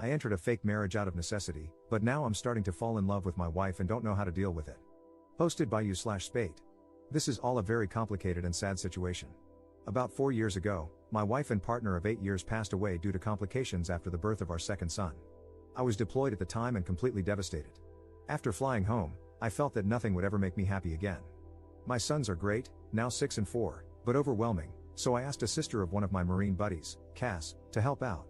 I entered a fake marriage out of necessity, but now I'm starting to fall in love with my wife and don't know how to deal with it. Posted by you/Spate. This is all a very complicated and sad situation. About 4 years ago, my wife and partner of 8 years passed away due to complications after the birth of our second son. I was deployed at the time and completely devastated. After flying home, I felt that nothing would ever make me happy again. My sons are great, now 6 and 4, but overwhelming, so I asked a sister of one of my Marine buddies, Cass, to help out.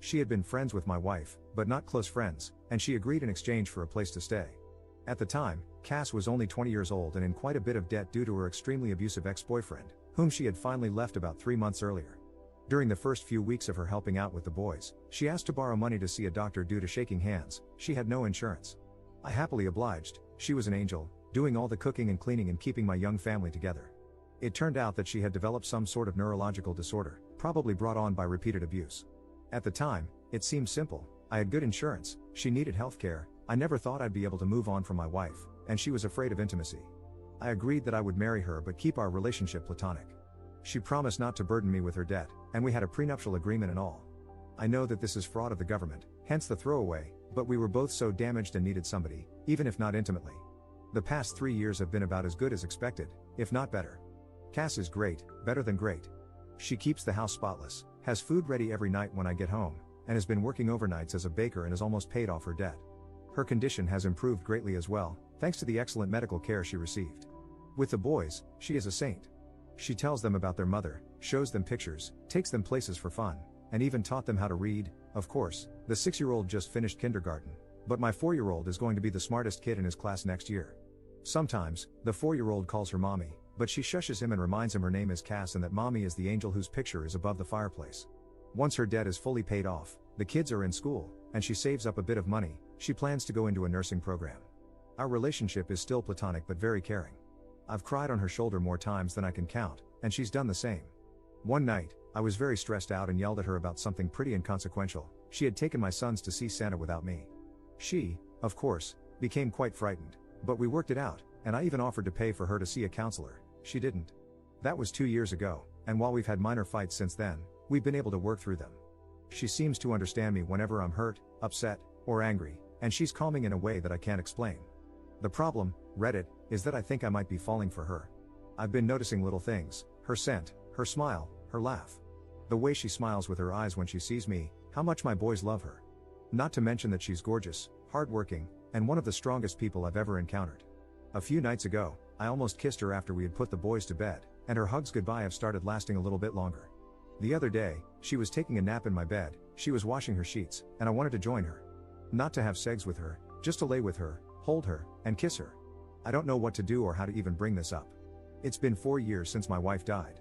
She had been friends with my wife, but not close friends, and she agreed in exchange for a place to stay. At the time, Cass was only 20 years old and in quite a bit of debt due to her extremely abusive ex-boyfriend, whom she had finally left about 3 months earlier. During the first few weeks of her helping out with the boys, she asked to borrow money to see a doctor due to shaking hands. She had no insurance. I happily obliged. She was an angel, doing all the cooking and cleaning and keeping my young family together. It turned out that she had developed some sort of neurological disorder, probably brought on by repeated abuse. At the time, it seemed simple. I had good insurance, she needed healthcare, I never thought I'd be able to move on from my wife, and she was afraid of intimacy. I agreed that I would marry her but keep our relationship platonic. She promised not to burden me with her debt, and we had a prenuptial agreement and all. I know that this is fraud of the government, hence the throwaway, but we were both so damaged and needed somebody, even if not intimately. The past 3 years have been about as good as expected, if not better. Cass is great, better than great. She keeps the house spotless, has food ready every night when I get home, and has been working overnights as a baker and has almost paid off her debt. Her condition has improved greatly as well, thanks to the excellent medical care she received. With the boys, she is a saint. She tells them about their mother, shows them pictures, takes them places for fun, and even taught them how to read. Of course, the 6-year-old just finished kindergarten, but my 4-year-old is going to be the smartest kid in his class next year. Sometimes, the 4-year-old calls her mommy, but she shushes him and reminds him her name is Cass and that mommy is the angel whose picture is above the fireplace. Once her debt is fully paid off, the kids are in school, and she saves up a bit of money. She plans to go into a nursing program. Our relationship is still platonic but very caring. I've cried on her shoulder more times than I can count, and she's done the same. One night, I was very stressed out and yelled at her about something pretty inconsequential. She had taken my sons to see Santa without me. She, of course, became quite frightened, but we worked it out, and I even offered to pay for her to see a counselor. She didn't. That was 2 years ago, and while we've had minor fights since then, we've been able to work through them. She seems to understand me whenever I'm hurt, upset, or angry, and she's calming in a way that I can't explain. The problem, Reddit, is that I think I might be falling for her. I've been noticing little things, her scent, her smile, her laugh. The way she smiles with her eyes when she sees me, how much my boys love her. Not to mention that she's gorgeous, hardworking, and one of the strongest people I've ever encountered. A few nights ago, I almost kissed her after we had put the boys to bed, and her hugs goodbye have started lasting a little bit longer. The other day, she was taking a nap in my bed, she was washing her sheets, and I wanted to join her. Not to have sex with her, just to lay with her, hold her, and kiss her. I don't know what to do or how to even bring this up. It's been 4 years since my wife died.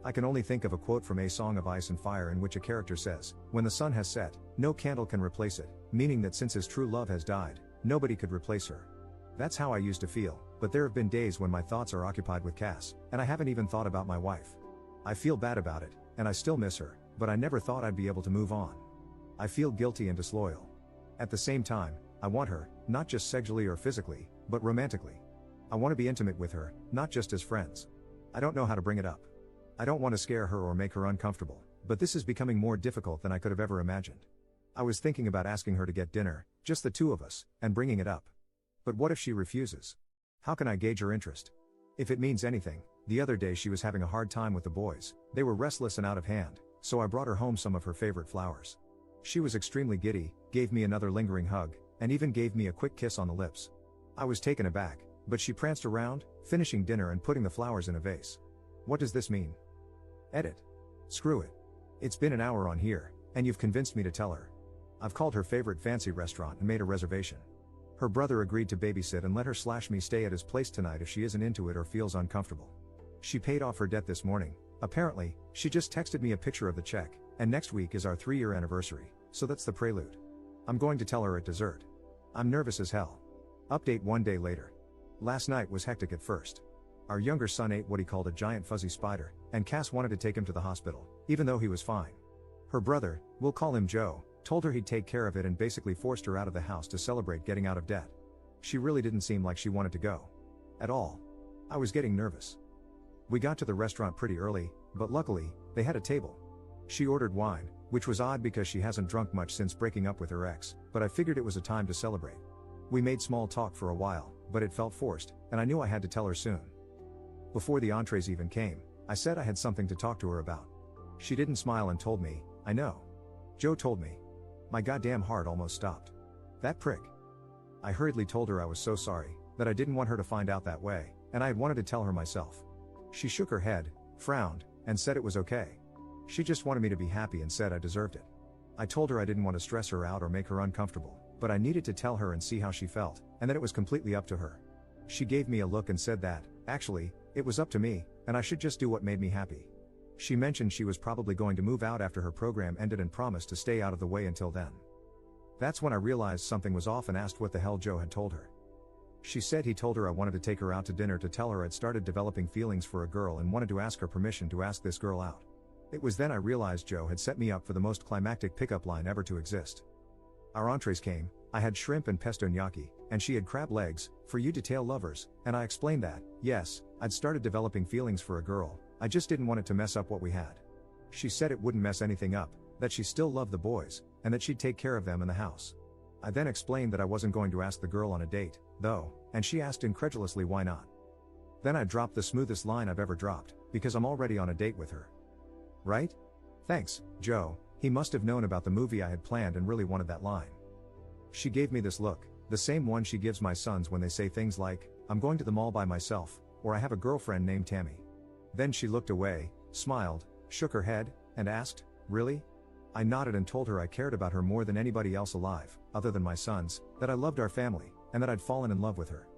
I can only think of a quote from A Song of Ice and Fire in which a character says, "When the sun has set, no candle can replace it," meaning that since his true love has died, nobody could replace her. That's how I used to feel, but there have been days when my thoughts are occupied with Cass, and I haven't even thought about my wife. I feel bad about it, and I still miss her, but I never thought I'd be able to move on. I feel guilty and disloyal. At the same time, I want her, not just sexually or physically, but romantically. I want to be intimate with her, not just as friends. I don't know how to bring it up. I don't want to scare her or make her uncomfortable, but this is becoming more difficult than I could have ever imagined. I was thinking about asking her to get dinner, just the two of us, and bringing it up. But what if she refuses? How can I gauge her interest? If it means anything, the other day she was having a hard time with the boys. They were restless and out of hand, so I brought her home some of her favorite flowers. She was extremely giddy, gave me another lingering hug, and even gave me a quick kiss on the lips. I was taken aback, but she pranced around, finishing dinner and putting the flowers in a vase. What does this mean? Edit. Screw it. It's been an hour on here, and you've convinced me to tell her. I've called her favorite fancy restaurant and made a reservation. Her brother agreed to babysit and let her/me stay at his place tonight if she isn't into it or feels uncomfortable. She paid off her debt this morning. Apparently, she just texted me a picture of the check, and next week is our 3-year anniversary, so that's the prelude. I'm going to tell her at dessert. I'm nervous as hell. Update 1 day later. Last night was hectic at first. Our younger son ate what he called a giant fuzzy spider, and Cass wanted to take him to the hospital, even though he was fine. Her brother, we'll call him Joe, told her he'd take care of it and basically forced her out of the house to celebrate getting out of debt. She really didn't seem like she wanted to go. At all. I was getting nervous. We got to the restaurant pretty early, but luckily, they had a table. She ordered wine, which was odd because she hasn't drunk much since breaking up with her ex, but I figured it was a time to celebrate. We made small talk for a while, but it felt forced, and I knew I had to tell her soon. Before the entrees even came, I said I had something to talk to her about. She didn't smile and told me, "I know." Joe told me. My goddamn heart almost stopped. That prick. I hurriedly told her I was so sorry, that I didn't want her to find out that way, and I had wanted to tell her myself. She shook her head, frowned, and said it was okay. She just wanted me to be happy and said I deserved it. I told her I didn't want to stress her out or make her uncomfortable, but I needed to tell her and see how she felt, and that it was completely up to her. She gave me a look and said that, actually, it was up to me, and I should just do what made me happy. She mentioned she was probably going to move out after her program ended and promised to stay out of the way until then. That's when I realized something was off and asked what the hell Joe had told her. She said he told her I wanted to take her out to dinner to tell her I'd started developing feelings for a girl and wanted to ask her permission to ask this girl out. It was then I realized Joe had set me up for the most climactic pickup line ever to exist. Our entrees came, I had shrimp and pesto gnocchi, and she had crab legs, for you detail lovers, and I explained that, yes, I'd started developing feelings for a girl, I just didn't want it to mess up what we had. She said it wouldn't mess anything up, that she still loved the boys, and that she'd take care of them in the house. I then explained that I wasn't going to ask the girl on a date, though, and she asked incredulously why not. Then I dropped the smoothest line I've ever dropped, because I'm already on a date with her. Right? Thanks, Joe. He must have known about the movie I had planned and really wanted that line. She gave me this look, the same one she gives my sons when they say things like, "I'm going to the mall by myself," or "I have a girlfriend named Tammy." Then she looked away, smiled, shook her head, and asked, "Really?" I nodded and told her I cared about her more than anybody else alive, other than my sons, that I loved our family, and that I'd fallen in love with her.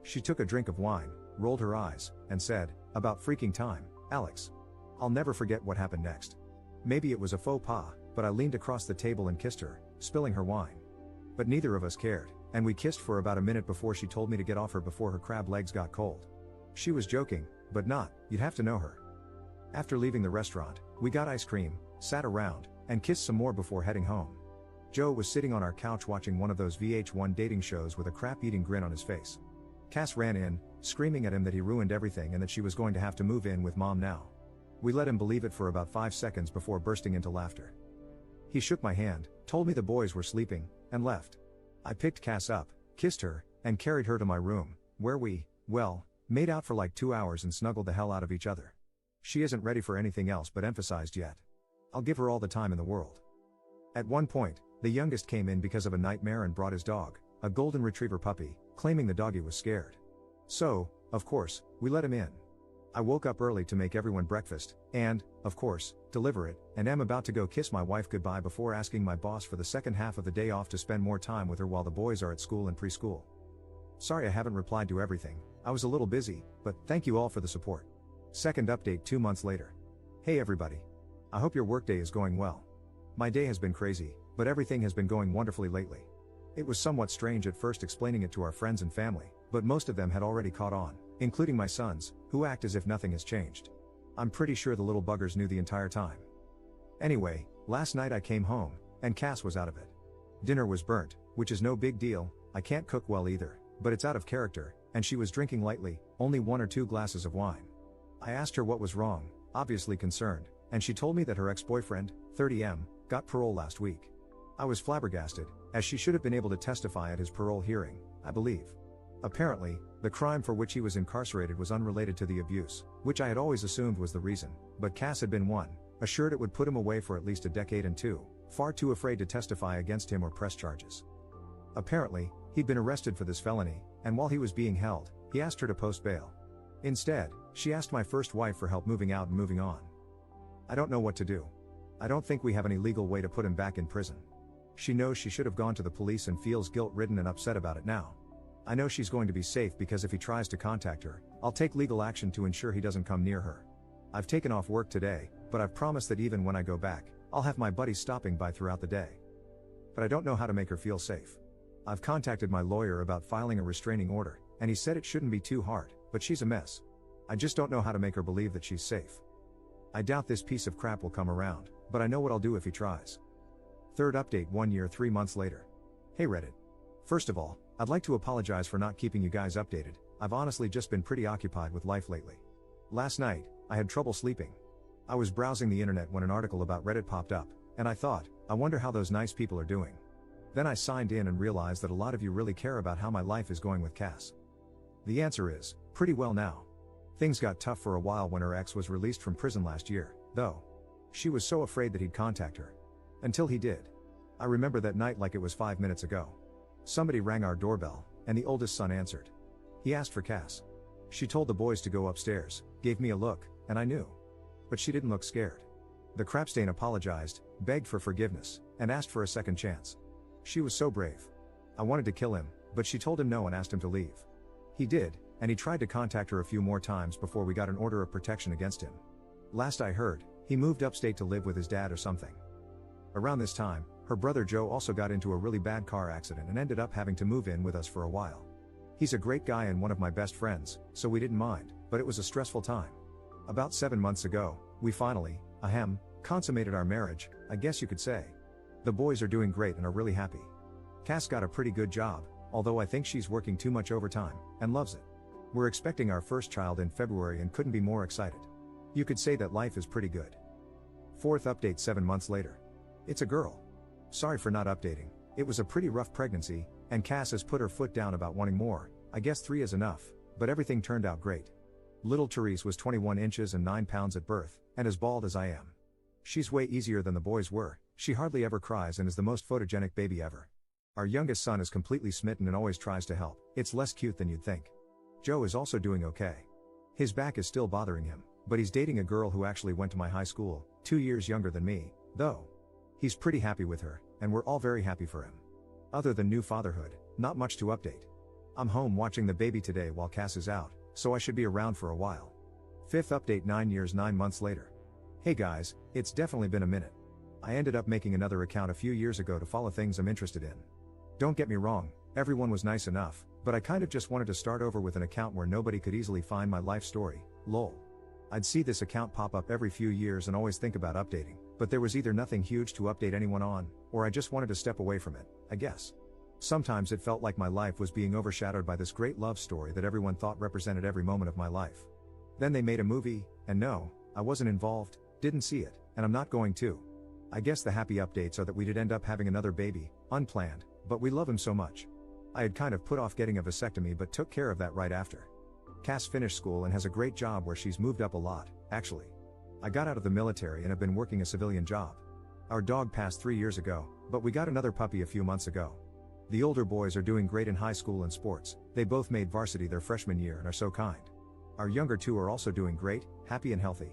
She took a drink of wine, rolled her eyes, and said, "About freaking time, Alex." I'll never forget what happened next. Maybe it was a faux pas, but I leaned across the table and kissed her, spilling her wine. But neither of us cared, and we kissed for about a minute before she told me to get off her before her crab legs got cold. She was joking, but not, you'd have to know her. After leaving the restaurant, we got ice cream, sat around, and kissed some more before heading home. Joe was sitting on our couch watching one of those VH1 dating shows with a crap-eating grin on his face. Cass ran in, screaming at him that he ruined everything and that she was going to have to move in with mom now. We let him believe it for about 5 seconds before bursting into laughter. He shook my hand, told me the boys were sleeping, and left. I picked Cass up, kissed her, and carried her to my room, where we, well, made out for like 2 hours and snuggled the hell out of each other. She isn't ready for anything else but emphasized yet. I'll give her all the time in the world. At one point, the youngest came in because of a nightmare and brought his dog, a golden retriever puppy, claiming the doggy was scared. So, of course, we let him in. I woke up early to make everyone breakfast, and, of course, deliver it, and am about to go kiss my wife goodbye before asking my boss for the second half of the day off to spend more time with her while the boys are at school and preschool. Sorry I haven't replied to everything, I was a little busy, but thank you all for the support. Second update 2 months later. Hey everybody. I hope your workday is going well. My day has been crazy, but everything has been going wonderfully lately. It was somewhat strange at first explaining it to our friends and family, but most of them had already caught on, including my sons, who act as if nothing has changed. I'm pretty sure the little buggers knew the entire time. Anyway, last night I came home, and Cass was out of it. Dinner was burnt, which is no big deal, I can't cook well either, but it's out of character, and she was drinking lightly, only 1 or 2 glasses of wine. I asked her what was wrong, obviously concerned, and she told me that her ex-boyfriend, 30M, got parole last week. I was flabbergasted, as she should have been able to testify at his parole hearing, I believe. Apparently, the crime for which he was incarcerated was unrelated to the abuse, which I had always assumed was the reason, but Cass had been one, assured it would put him away for at least a decade, and 2, far too afraid to testify against him or press charges. Apparently, he'd been arrested for this felony, and while he was being held, he asked her to post bail. Instead, she asked my first wife for help moving out and moving on. I don't know what to do. I don't think we have any legal way to put him back in prison. She knows she should have gone to the police and feels guilt-ridden and upset about it now. I know she's going to be safe because if he tries to contact her, I'll take legal action to ensure he doesn't come near her. I've taken off work today, but I've promised that even when I go back, I'll have my buddies stopping by throughout the day. But I don't know how to make her feel safe. I've contacted my lawyer about filing a restraining order, and he said it shouldn't be too hard, but she's a mess. I just don't know how to make her believe that she's safe. I doubt this piece of crap will come around, but I know what I'll do if he tries. Third update 1 year 3 months later. Hey Reddit. First of all, I'd like to apologize for not keeping you guys updated. I've honestly just been pretty occupied with life lately. Last night, I had trouble sleeping. I was browsing the internet when an article about Reddit popped up, And I thought, I wonder how those nice people are doing. Then I signed in and realized that a lot of you really care about how my life is going with Cass. The answer is, pretty well now. Things got tough for a while when her ex was released from prison last year, though. She was so afraid that he'd contact her. Until he did. I remember that night like it was 5 minutes ago. Somebody rang our doorbell, and the oldest son answered. He asked for Cass. She told the boys to go upstairs, gave me a look, and I knew. But she didn't look scared. The crapstain apologized, begged for forgiveness, and asked for a second chance. She was so brave. I wanted to kill him, but she told him no and asked him to leave. He did, and he tried to contact her a few more times before we got an order of protection against him. Last I heard, he moved upstate to live with his dad or something. Around this time, her brother Joe also got into a really bad car accident and ended up having to move in with us for a while. He's a great guy and one of my best friends, so we didn't mind, but it was a stressful time. About 7 months ago, we finally, consummated our marriage, I guess you could say. The boys are doing great and are really happy. Cass got a pretty good job, although I think she's working too much overtime, and loves it. We're expecting our first child in February and couldn't be more excited. You could say that life is pretty good. Fourth update 7 months later. It's a girl. Sorry for not updating, it was a pretty rough pregnancy, and Cass has put her foot down about wanting more. I guess 3 is enough, but everything turned out great. Little Therese was 21 inches and 9 pounds at birth, and as bald as I am. She's way easier than the boys were, she hardly ever cries and is the most photogenic baby ever. Our youngest son is completely smitten and always tries to help, it's less cute than you'd think. Joe is also doing okay. His back is still bothering him, but he's dating a girl who actually went to my high school, 2 years younger than me, though. He's pretty happy with her, and we're all very happy for him. Other than new fatherhood, not much to update. I'm home watching the baby today while Cass is out, so I should be around for a while. Fifth update 9 years 9 months later. Hey guys, it's definitely been a minute. I ended up making another account a few years ago to follow things I'm interested in. Don't get me wrong, everyone was nice enough, but I kind of just wanted to start over with an account where nobody could easily find my life story, lol. I'd see this account pop up every few years and always think about updating, but there was either nothing huge to update anyone on, or I just wanted to step away from it, I guess. Sometimes it felt like my life was being overshadowed by this great love story that everyone thought represented every moment of my life. Then they made a movie, and no, I wasn't involved, didn't see it, and I'm not going to. I guess the happy updates are that we did end up having another baby, unplanned, but we love him so much. I had kind of put off getting a vasectomy but took care of that right after. Cass finished school and has a great job where she's moved up a lot, actually. I got out of the military and have been working a civilian job. Our dog passed 3 years ago, but we got another puppy a few months ago. The older boys are doing great in high school and sports, they both made varsity their freshman year and are so kind. Our younger two are also doing great, happy and healthy.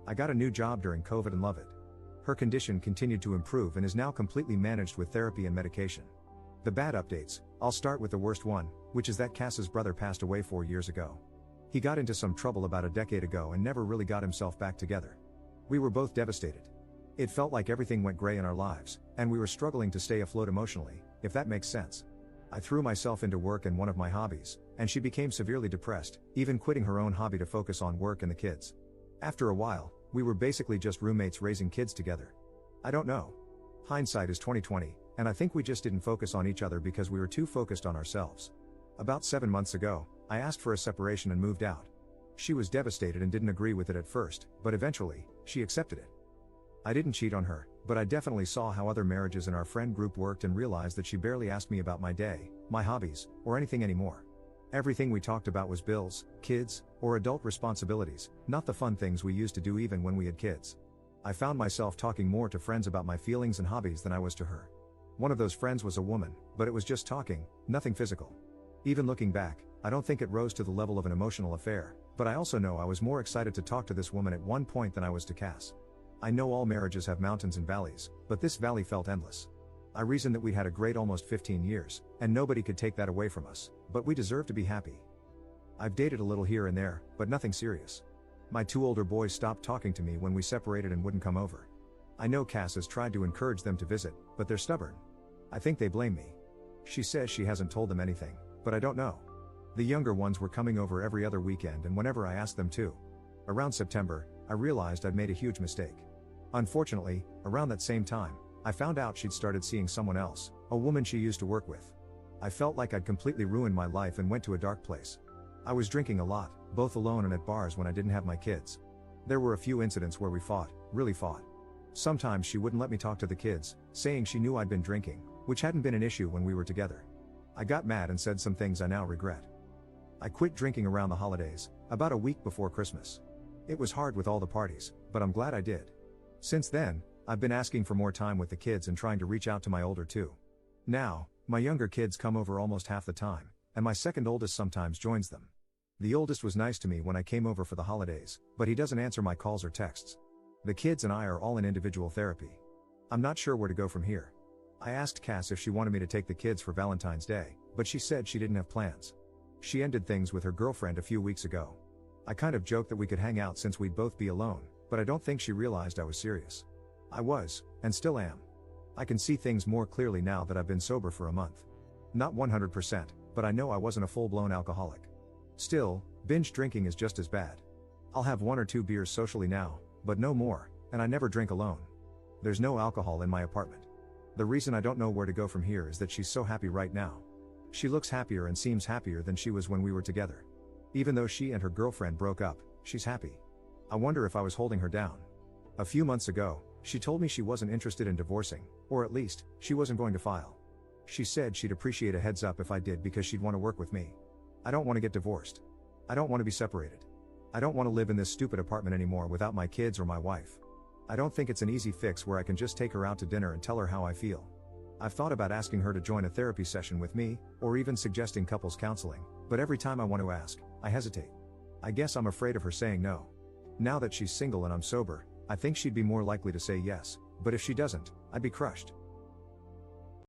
I got a new job during COVID and love it. Her condition continued to improve and is now completely managed with therapy and medication. The bad updates, I'll start with the worst one, which is that Cass's brother passed away 4 years ago. He got into some trouble about a decade ago and never really got himself back together. We were both devastated. It felt like everything went gray in our lives, and we were struggling to stay afloat emotionally, if that makes sense. I threw myself into work and one of my hobbies, and she became severely depressed, even quitting her own hobby to focus on work and the kids. After a while, we were basically just roommates raising kids together. I don't know. Hindsight is 20/20, and I think we just didn't focus on each other because we were too focused on ourselves. About 7 months ago, I asked for a separation and moved out. She was devastated and didn't agree with it at first, but eventually, she accepted it. I didn't cheat on her, but I definitely saw how other marriages in our friend group worked and realized that she barely asked me about my day, my hobbies, or anything anymore. Everything we talked about was bills, kids, or adult responsibilities, not the fun things we used to do even when we had kids. I found myself talking more to friends about my feelings and hobbies than I was to her. One of those friends was a woman, but it was just talking, nothing physical. Even looking back, I don't think it rose to the level of an emotional affair, but I also know I was more excited to talk to this woman at one point than I was to Cass. I know all marriages have mountains and valleys, but this valley felt endless. I reasoned that we'd had a great almost 15 years, and nobody could take that away from us, but we deserve to be happy. I've dated a little here and there, but nothing serious. My 2 older boys stopped talking to me when we separated and wouldn't come over. I know Cass has tried to encourage them to visit, but they're stubborn. I think they blame me. She says she hasn't told them anything, but I don't know. The younger ones were coming over every other weekend and whenever I asked them to. Around September, I realized I'd made a huge mistake. Unfortunately, around that same time, I found out she'd started seeing someone else, a woman she used to work with. I felt like I'd completely ruined my life and went to a dark place. I was drinking a lot, both alone and at bars when I didn't have my kids. There were a few incidents where we fought, really fought. Sometimes she wouldn't let me talk to the kids, saying she knew I'd been drinking, which hadn't been an issue when we were together. I got mad and said some things I now regret. I quit drinking around the holidays, about a week before Christmas. It was hard with all the parties, but I'm glad I did. Since then, I've been asking for more time with the kids and trying to reach out to my older two. Now, my younger kids come over almost half the time, and my second oldest sometimes joins them. The oldest was nice to me when I came over for the holidays, but he doesn't answer my calls or texts. The kids and I are all in individual therapy. I'm not sure where to go from here. I asked Cass if she wanted me to take the kids for Valentine's Day, but she said she didn't have plans. She ended things with her girlfriend a few weeks ago. I kind of joked that we could hang out since we'd both be alone, but I don't think she realized I was serious. I was, and still am. I can see things more clearly now that I've been sober for a month. Not 100%, but I know I wasn't a full-blown alcoholic. Still, binge drinking is just as bad. I'll have 1 or 2 beers socially now, but no more, and I never drink alone. There's no alcohol in my apartment. The reason I don't know where to go from here is that she's so happy right now. She looks happier and seems happier than she was when we were together. Even though she and her girlfriend broke up, she's happy. I wonder if I was holding her down. A few months ago, she told me she wasn't interested in divorcing, or at least, she wasn't going to file. She said she'd appreciate a heads up if I did because she'd want to work with me. I don't want to get divorced. I don't want to be separated. I don't want to live in this stupid apartment anymore without my kids or my wife. I don't think it's an easy fix where I can just take her out to dinner and tell her how I feel. I've thought about asking her to join a therapy session with me, or even suggesting couples counseling, but every time I want to ask, I hesitate. I guess I'm afraid of her saying no. Now that she's single and I'm sober, I think she'd be more likely to say yes, but if she doesn't, I'd be crushed.